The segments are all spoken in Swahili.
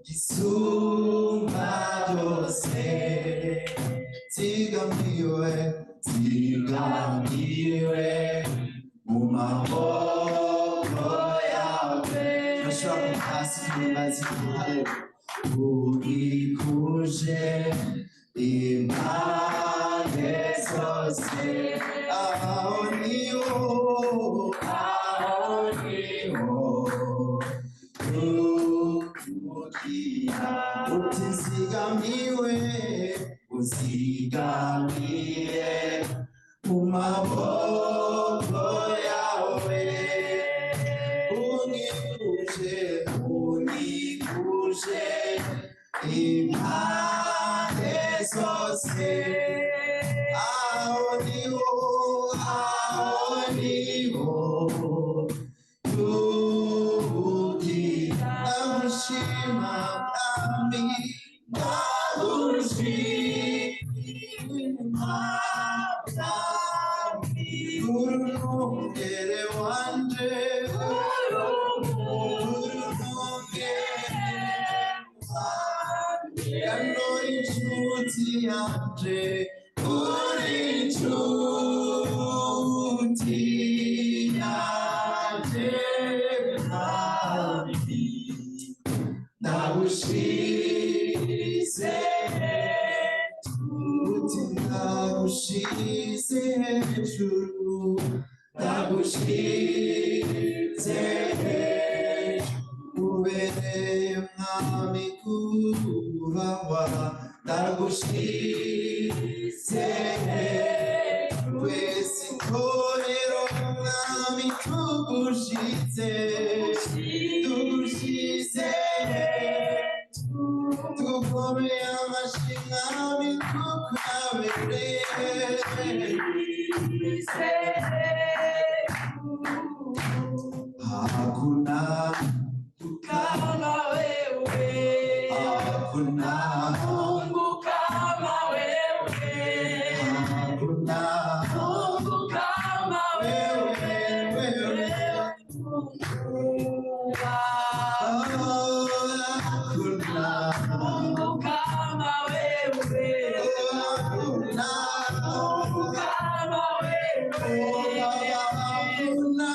Gisuma Jose Zigamiwe mumaboko yawe. Turashobora kuva hasi tumaze kuhare urikuje impande zose. Aho niho tuvugira uti nzigamiwe, uzigamiye mu maboko yawe. Unikuje impande zose. Aho niho tuvugira. Ndagushima mwami, ndagushima mwami, urumugere wanje, yanori inshuti yanje, uri inshuti yanje mwami. Ndagushize uti ndagushize hejuru, ndagushize ubereye mwami kubahwa. Ndagushize wese itorero mwami, tugushize tugukomeye amashyi mwami, tukubereye. Hakuna kama wewe, hakuna Mungu kama wewe, hakuna Mungu kama wewe, hakuna Mungu kama wewe, hakuna Mungu kama wewe, hakuna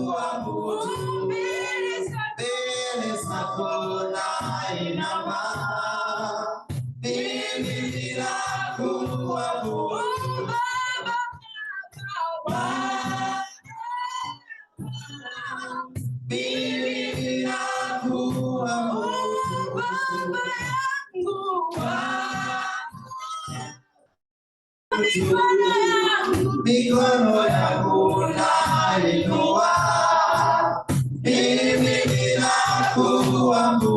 kuabudu, mbele zako nainama, mimi ninakuabudu mikono yangu nainua, mimi ninakuabudu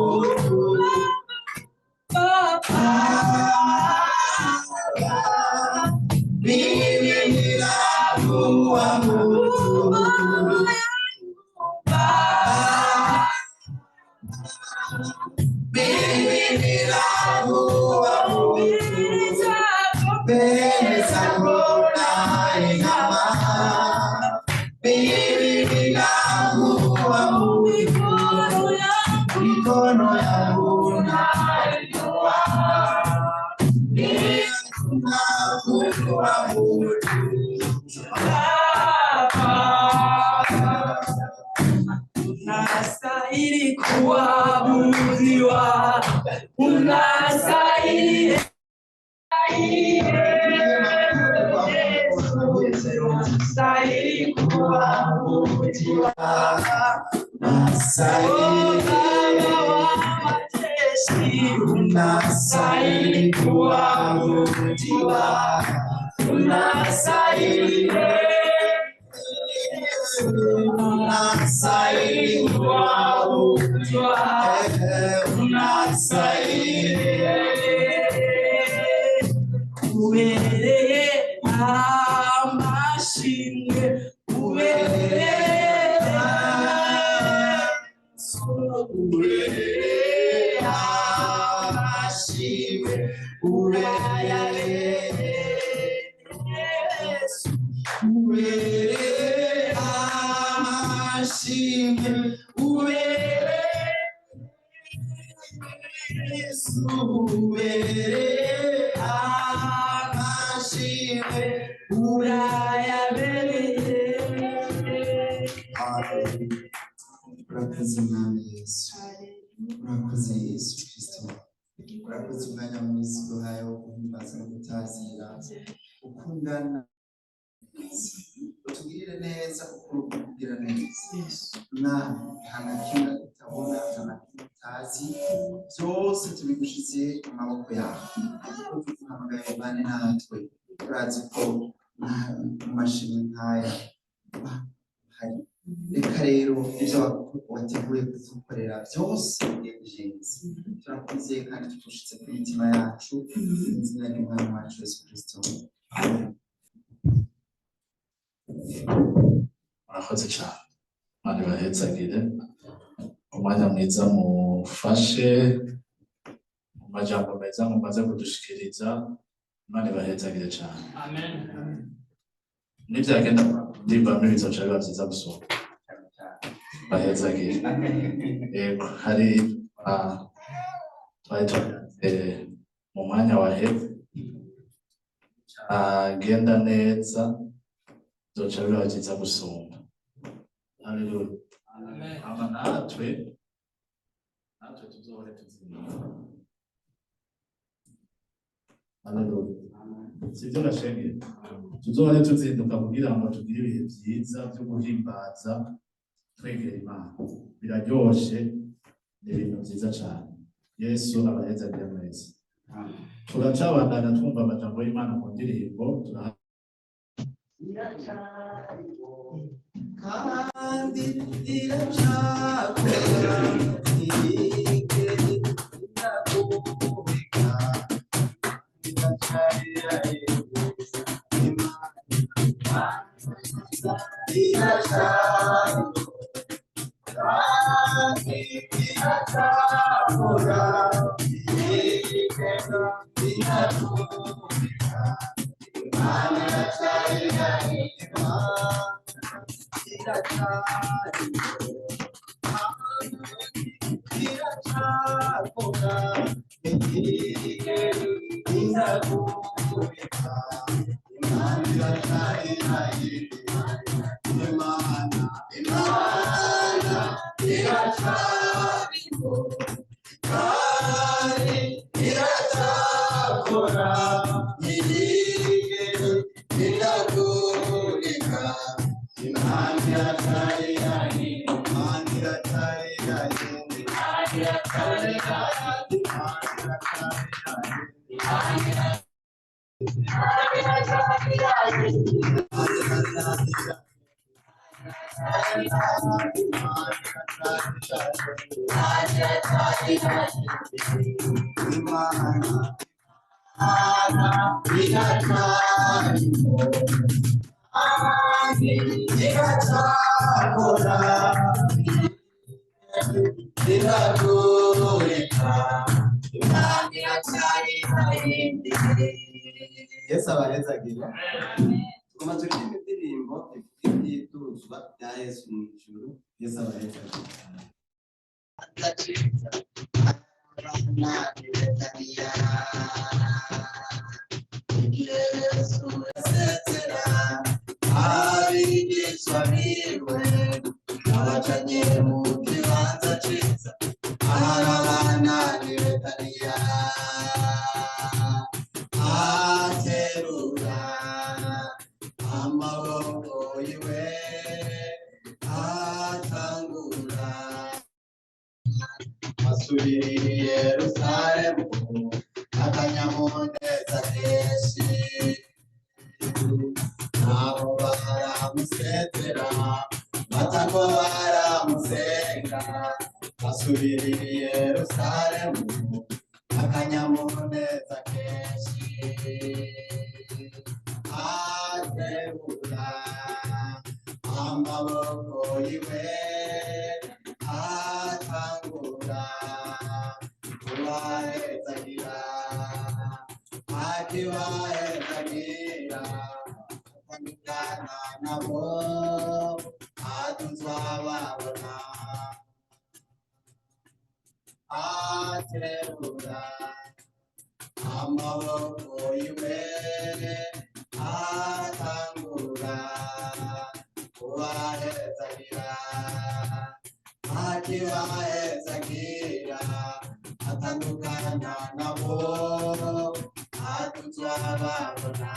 mimi ninakuabudu mimi ninakuabudu mbele zako nainama, mimi ninakuabudu mikono yangu nainua, mimi ninakuabudu unastahili kuabudiwa, unastahili unastahili kuabudiwa, unastahili kuabudiwa, unastahili unastahili kuabudiwa, ubereye amashimwe, ubereye amashimwe, urakoze mwami Yesu, urakoze Yesu Kristo, urakoze umwanya mwiza uduhaye wo guhimbaza no gutazira ukundana, utugirire neza uko ukubwira neza mwami, nta na kimwe utabona, nta na kimwe utazi, byose tubigushize mu maboko yawe, kuko tuguhamagaye ubane natwe, urazi ko mu mashini nkaya hari. Reka rero ibyo wateguye kudukorera byose bigenze, turakwizeye kandi tugushitse ku mitima yacu, mu izina ry'umwami wacu Yesu Kristo. Murakoze cyane, Imana ibahezagire, umwanya mwiza mufashe, mu majambo meza mumaze kudushikiriza, Imana ibahezagire cyane. Amen. Nibyagenda ndimbamwe bizoca biba byiza gusoma, bahezagire. Yego, hari mu mwanya wahe agenda neza, bizoca biba byiza gusoma. Haleluya. Amen. Ama natwe tuzohore tuzinduka. Haleluya. Sibyo gashenge, tuzohore tuzinduka kugira ngo tugire ibihe byiza byo guhimbaza twegera Imana, biraryoshe, ni ibintu byiza cyane. Yesu abahezagire mwese. Turacabandanya twumva amajambo y'Imana mu ndirimbo, kandi iracakora igere inakubika iracarira iracakora Imana iracyariho kandi iracyakora ntiyigeze iragurika Imana iracyari yahindi Imana iracyari yahindi Imana iracyari yahindi Yesu abahezagira tugomba turirimba indirimbo ibyituzwa bya Yesu mu ijuru. Yesu abahezagira Yesu asetera abigishwa biwe abacanye mu kibanza ciza abana ni Betaniya aterura amaboko yiwe atangura asubira i Yerusalemu akanyamuneza kenshi nabo baramusezera batako baramusenga asubira i Yerusalemu akanyamuneza kenshi aterura amaboko yiwe atangura kubahezagira akibahezagira atandukana nabo atuzababona aterura amaboko yiwe atangura kubahezagira akibahezagira atandukana nabo atuzababona